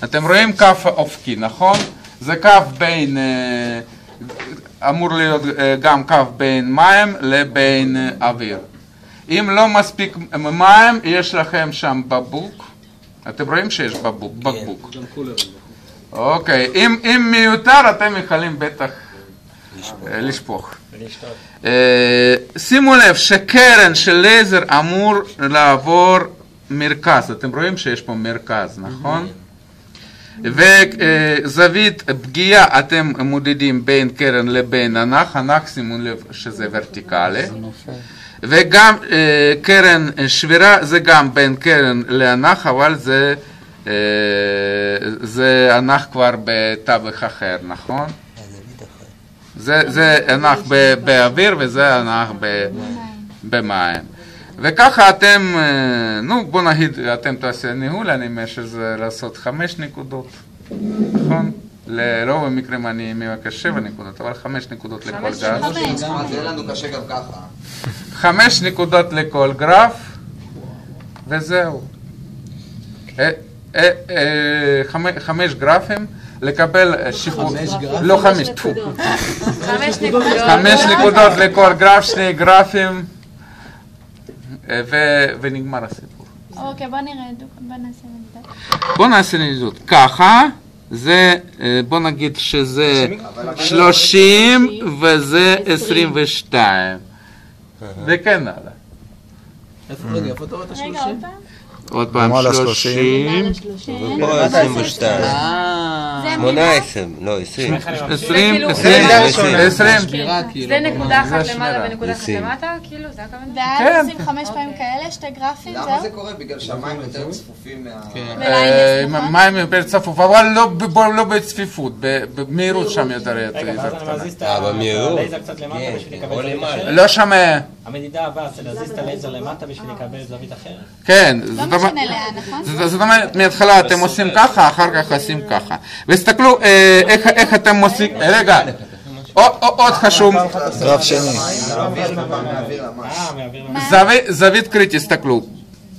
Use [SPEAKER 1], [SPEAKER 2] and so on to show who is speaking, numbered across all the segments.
[SPEAKER 1] אתם רואים קו אופקי, נכון? זה קו בין, אמור להיות גם קו בין מים לבין אוויר. אם לא מספיק מים, יש לכם שם בקבוק. אתם רואים שיש בקבוק. אוקיי, אם מיותר אתם יכולים בטח לשפוך. שימו לב שקרן של לייזר אמור לעבור מרכז. אתם רואים שיש פה מרכז, נכון? וזווית פגיעה אתם מודדים בין קרן לבין הנח. הנח, שימו לב שזה ורטיקלי. וגם קרן שבירה זה גם בין קרן להנח, אבל זה הנח כבר בתווך אחר, נכון? זה הנח באוויר וזה הנח במים. וככה אתם, נו בוא נגיד, אתם תעשו ניהול, אני אומר שזה לעשות 5 נקודות, נכון? לרוב המקרים אני מבקש 7 נקודות, אבל 5 נקודות לכל גרף.
[SPEAKER 2] זה לנו קשה גם ככה.
[SPEAKER 1] 5 נקודות לכל גרף, וזהו. 5 גרפים, לקבל שחרור, לא 5, 5 נקודות לכל גרף, 2 גרפים, ונגמר הסיפור.
[SPEAKER 3] אוקיי, בוא נראה, בוא נעשה נקודות.
[SPEAKER 1] בוא נעשה נקודות. ככה, זה, בוא נגיד שזה 30 וזה 22. וכן הלאה.
[SPEAKER 4] רגע, איפה אתה רואה את ה-30?
[SPEAKER 3] רגע, עוד פעם.
[SPEAKER 1] עוד פעם 30.
[SPEAKER 5] פה 22. 18, לא 20.
[SPEAKER 1] 20.
[SPEAKER 6] זה נקודה אחת למעלה ונקודה אחת למטה, כאילו, זה הכוונה?
[SPEAKER 3] ואז עושים 5 פעמים כאלה, 2 גרפים, זהו?
[SPEAKER 2] למה זה קורה? בגלל שהמים יותר צפופים
[SPEAKER 1] מים יותר צפוף, אבל לא בצפיפות, במהירות שם יותר.
[SPEAKER 7] רגע, ואז אני מזיז את
[SPEAKER 5] במהירות.
[SPEAKER 7] הלייזר קצת למטה בשביל לקבל זווית אחרת?
[SPEAKER 1] לא שומע.
[SPEAKER 7] המדידה הבאה זה להזיז את הלייזר למטה בשביל לקבל זווית אחרת?
[SPEAKER 1] כן.
[SPEAKER 3] לא משנה לאן, נכון?
[SPEAKER 1] זאת אומרת, מההתחלה אתם עושים ככה, אחר כך עושים ככה. וסתכלו איך אתם עושים, רגע, עוד חשוב,
[SPEAKER 4] גרף שני.
[SPEAKER 1] זווית קריטית, תסתכלו.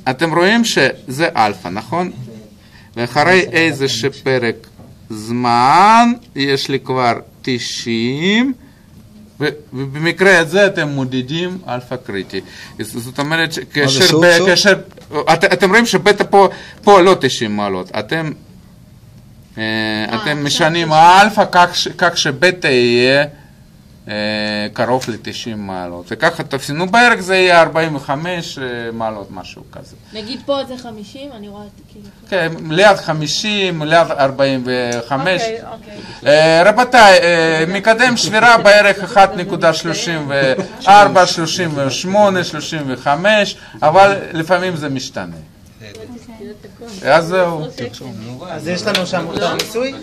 [SPEAKER 1] אתם רואים שזה אלפא, נכון? ואחרי איזה שפרק זמן, יש לי כבר 90, ובמקרה הזה אתם מודדים אלפא קריטי. זאת אומרת, כאשר אתם רואים שבטא פה לא 90 מעלות. אתם משנים האלפא כך שבטא יהיה קרוב ל-90 מעלות. וככה תפסינו בערך זה יהיה 45 מעלות, משהו כזה.
[SPEAKER 6] נגיד פה זה 50, אני רואה כאילו.
[SPEAKER 1] כן, ליד 50, ליד 45.
[SPEAKER 6] אוקיי.
[SPEAKER 1] רבותיי, מקדם שבירה בערך 1.34, 38, 35, אבל לפעמים זה משתנה. אז זהו.
[SPEAKER 4] אז יש לנו שם אותו ניסוי?